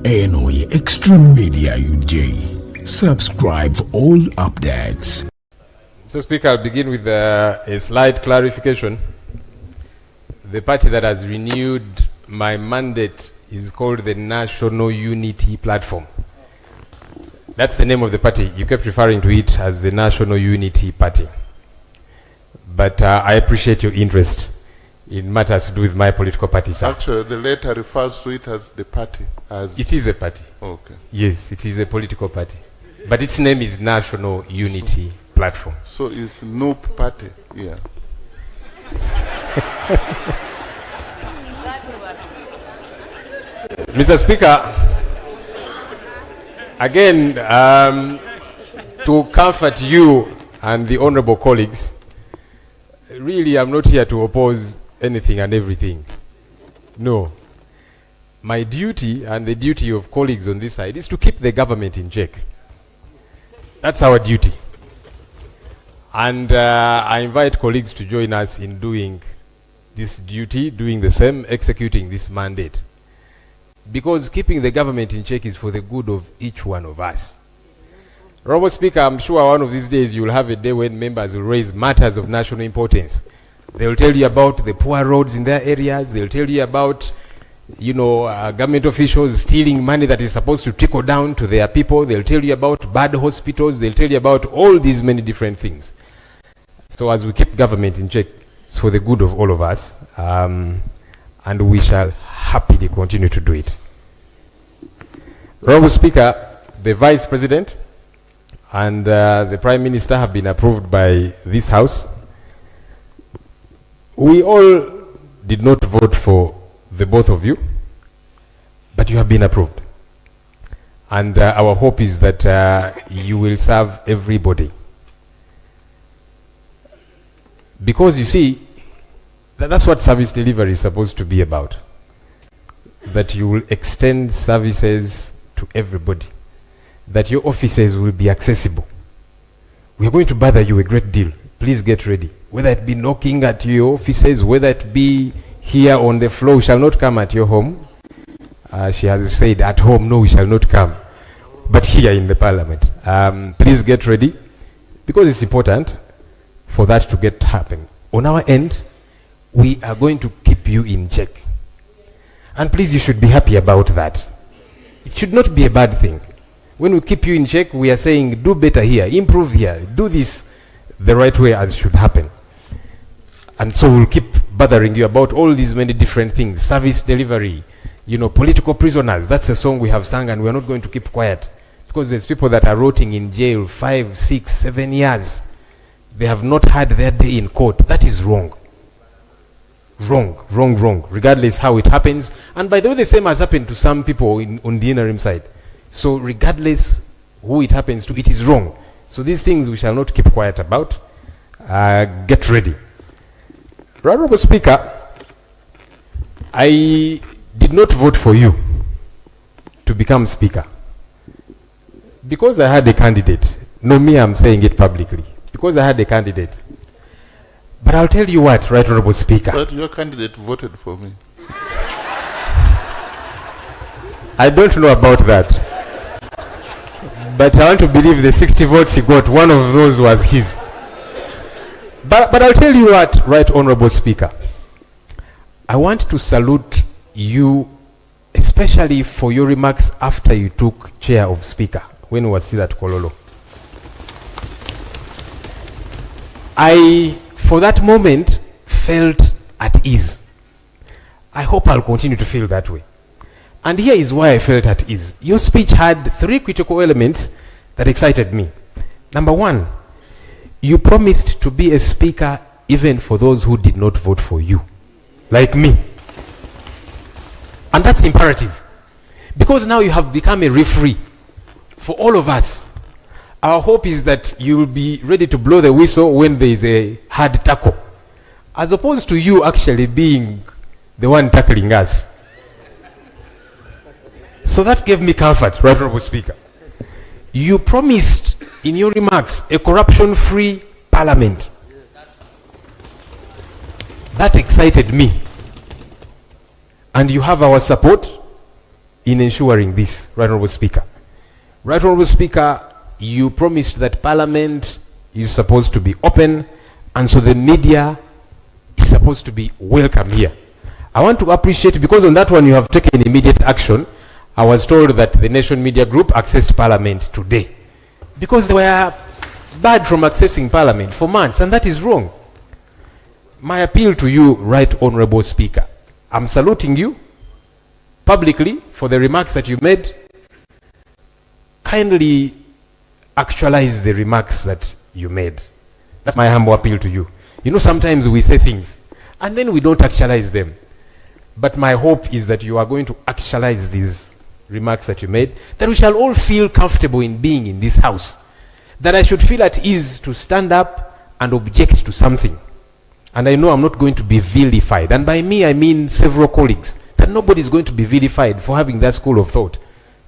eno ye Extreme Media UJ. Subscribe for all updates. Mr. Speaker, I'll begin with a slight clarification. The party that has renewed my mandate is called the National Unity Platform. That's the name of the party. You kept referring to it as the National Unity Party. But I appreciate your interest in matters to do with my political party, sir. Actually, the letter refers to it as the party. It is a party. Okay. Yes, it is a political party. But its name is National Unity Platform. So it's NUP party, yeah. Mr. Speaker, again, to comfort you and the honorable colleagues, really I'm not here to oppose anything and everything. No. My duty and the duty of colleagues on this side is to keep the government in check. That's our duty. And I invite colleagues to join us in doing this duty, doing the same, executing this mandate. Because keeping the government in check is for the good of each one of us. Honorable Speaker, I'm sure one of these days you will have a day when members will raise matters of national importance. They will tell you about the poor roads in their areas. They'll tell you about, government officials stealing money that is supposed to trickle down to their people. They'll tell you about bad hospitals. They'll tell you about all these many different things. So as we keep government in check, it's for the good of all of us. And we shall happily continue to do it. Honorable Speaker, the Vice President and the Prime Minister have been approved by this House. We all did not vote for the both of you, but you have been approved. And our hope is that you will serve everybody. Because you see, that's what service delivery is supposed to be about. That you will extend services to everybody. That your offices will be accessible. We are going to bother you a great deal. Please get ready. Whether it be knocking at your offices, whether it be here on the floor, we shall not come at your home. She has said at home, no, we shall not come. But here in the Parliament. Please get ready. Because it's important for that to get happen. On our end, we are going to keep you in check. And please, you should be happy about that. It should not be a bad thing. When we keep you in check, we are saying, do better here, improve here, do this the right way as should happen. And so we'll keep bothering you about all these many different things. Service delivery, political prisoners. That's a song we have sung, and we're not going to keep quiet. Because there's people that are rotting in jail 5, 6, 7 years. They have not had their day in court. That is wrong. Wrong. Regardless how it happens. And by the way, the same has happened to some people on the interim side. So regardless who it happens to, it is wrong. So these things we shall not keep quiet about. Get ready. Honorable Speaker, I did not vote for you to become Speaker. Because I had a candidate. No, me, I'm saying it publicly. Because I had a candidate. But I'll tell you what, Right Honorable Speaker. But your candidate voted for me. I don't know about that. But I want to believe the 60 votes he got, one of those was his. But I'll tell you what, Right Honorable Speaker. I want to salute you, especially for your remarks after you took chair of Speaker, when we were still at Kololo. I, for that moment, felt at ease. I hope I'll continue to feel that way. And here is why I felt at ease. Your speech had 3 critical elements that excited me. Number 1, you promised to be a speaker even for those who did not vote for you, like me. And that's imperative. Because now you have become a referee for all of us. Our hope is that you will be ready to blow the whistle when there is a hard tackle, as opposed to you actually being the one tackling us. So that gave me comfort, Right Honorable Speaker. You promised in your remarks a corruption-free parliament. That excited me. And you have our support. in ensuring this, Right Honourable Speaker. Right Honourable Speaker, you promised that Parliament is supposed to be open, and so the media is supposed to be welcome here. I want to appreciate, because on that one you have taken immediate action. I was told that the Nation Media Group accessed Parliament today, because they were barred from accessing Parliament for months, and that is wrong. My appeal to you, Right Honourable Speaker, I'm saluting you publicly for the remarks that you made. Kindly actualize the remarks that you made. That's my humble appeal to you. You know, sometimes we say things and then we don't actualize them. But my hope is that you are going to actualize these remarks that you made, that we shall all feel comfortable in being in this house, that I should feel at ease to stand up and object to something. And I know I'm not going to be vilified. And by me, I mean several colleagues, that nobody is going to be vilified for having that school of thought.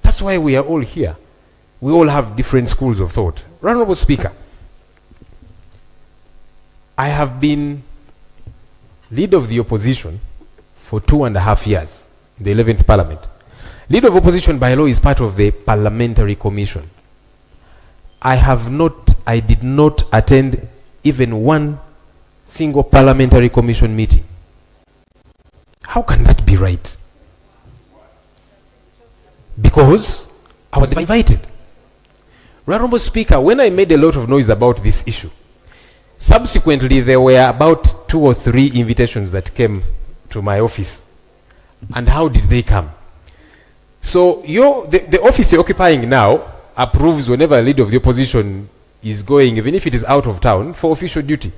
That's why we are all here. We all have different schools of thought. Honourable Speaker, I have been leader of the opposition for 2.5 years in the 11th Parliament. Leader of opposition by law is part of the Parliamentary Commission. I did not attend even one single Parliamentary Commission meeting. How can that be right? Because I was invited. Honourable Speaker, when I made a lot of noise about this issue, subsequently there were about 2 or 3 invitations that came to my office. And how did they come? So the office you're occupying now approves whenever a leader of the opposition is going, even if it is out of town, for official duty.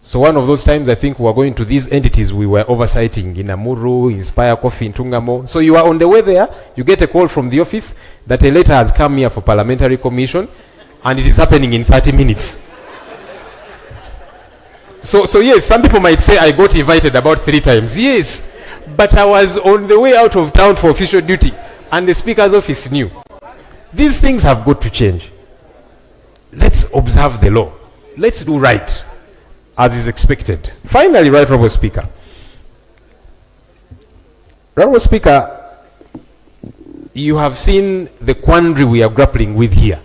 So one of those times, I think we were going to these entities we were oversighting in Amuru, Inspire Coffee, in Tungamo. So you are on the way there, you get a call from the office that a letter has come here for Parliamentary Commission, and it is happening in 30 minutes. So yes, some people might say I got invited about 3 times. Yes, but I was on the way out of town for official duty, and the Speaker's office knew. These things have got to change. Let's observe the law. Let's do right, as is expected. Finally, Right Honourable Speaker. Honourable Speaker, you have seen the quandary we are grappling with here.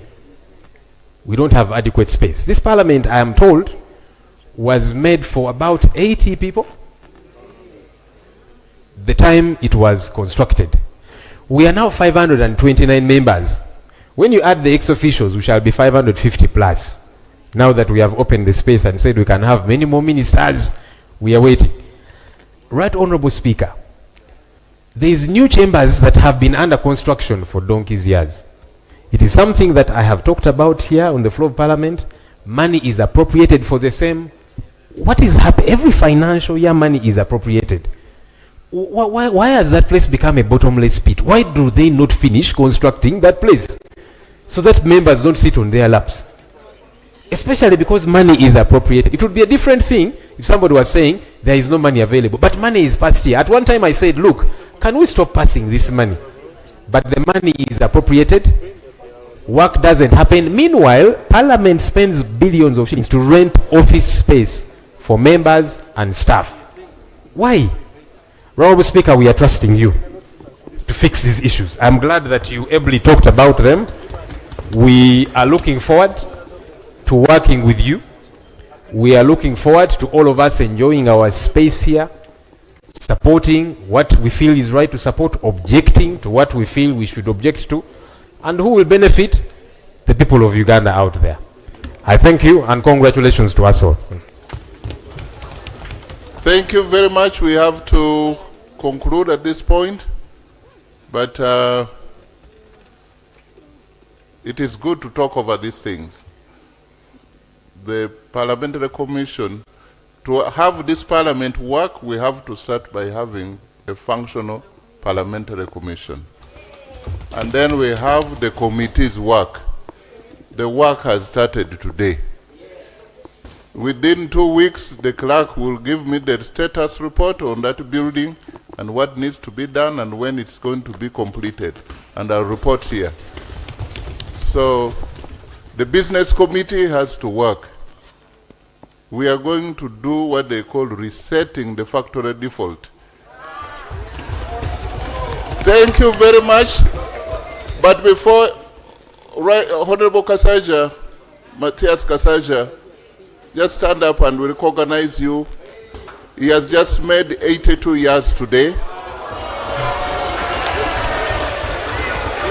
We don't have adequate space. This Parliament, I am told, was made for about 80 people the time it was constructed. We are now 529 members. When you add the ex-officials, we shall be 550 plus. Now that we have opened the space and said we can have many more ministers, we are waiting. Right Honourable Speaker, there is new chambers that have been under construction for donkey's years. It is something that I have talked about here on the floor of Parliament. Money is appropriated for the same. What is happening? Every financial year, money is appropriated. Why has that place become a bottomless pit? Why do they not finish constructing that place so that members don't sit on their laps? Especially because money is appropriated. It would be a different thing if somebody was saying there is no money available, but money is passed here. At one time I said, look, can we stop passing this money? But the money is appropriated. Work doesn't happen. Meanwhile, Parliament spends billions of shillings to rent office space for members and staff. Why? Honourable Speaker, we are trusting you to fix these issues. I'm glad that you ably talked about them. We are looking forward to working with you. We are looking forward to all of us enjoying our space here, supporting what we feel is right to support, objecting to what we feel we should object to, and who will benefit? The people of Uganda out there. I thank you and congratulations to us all. Thank you very much. We have to conclude at this point, but it is good to talk over these things. The Parliamentary Commission, to have this Parliament work, we have to start by having a functional Parliamentary Commission. And then we have the committees work. The work has started today. Within 2 weeks, the clerk will give me the status report on that building and what needs to be done and when it's going to be completed. And I'll report here. So the business committee has to work. We are going to do what they call resetting the factory default. Thank you very much. But before, Honorable Kasaija, Matthias Kasaija, just stand up and we recognize you. He has just made 82 years today. You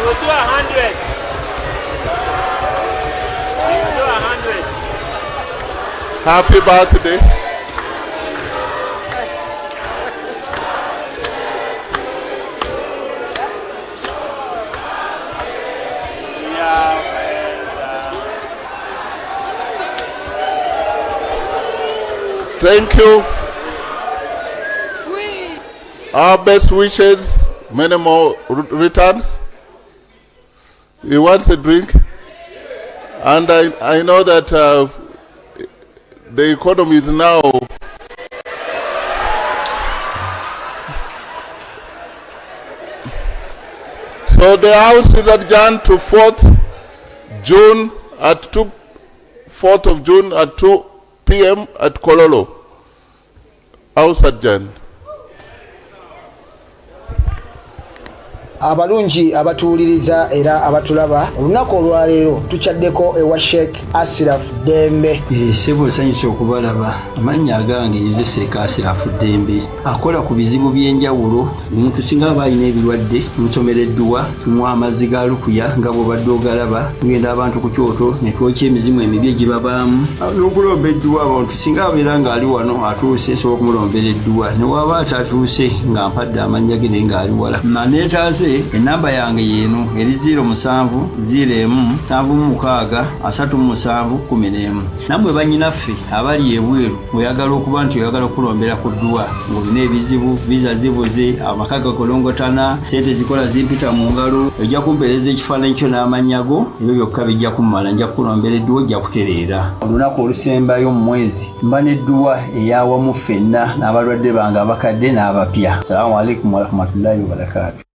will do 100. You will do 100. Happy birthday. Thank you. Our best wishes, many more returns. He wants a drink. And I know that the economy is now so the house is adjourned to 4th June at 4th of June at 2 p.m. at Kololo. House adjourned. Abalungi abatuuliriza era abatulaba olunaku olwaleero tukyaddeko ewa Sheikh Asiraf Dembe. Ssebo nsanyuse okubalaba. Amannya agange ye Sheikh Asiraf Dembe akola ku bizibu by'enjawulo. Omuntu singa aba alina ebirwadde musomereddwa tumuwa amazzi ga lukuya nga bw'obadde ogalaba tugenda abantu ku kyoto ne twokya emizimu emibi egibabaamu n'okulomba edduwa. Abantu singa abeera ng'ali wano atuuse sobola okumulombera edduwa ne waba atatuuse nga mpadde amannya ge naye ng'ali wala neetaase enamba yange yeeno eri 0707363711. Nammwe bannyinaffe abali ebweru oyagala okuba nti oyagala okulombera ku dduwa ng'olina ebizibu viza zibuze amaka gakolongotana sente zikola zimpita mu ngalo ojja kumpeereza ekifaananyi kyo n'amannya go ebyo byokka bijja kummala nja kukulombera edduwa ojja kutereera. Olunaku olusembayo mu mwezi mba n'edduwa ey'awamu ffenna n'abalwadde bange abakadde n'abapya. Salaamu alaikum warahmatullahi wabarakatuh.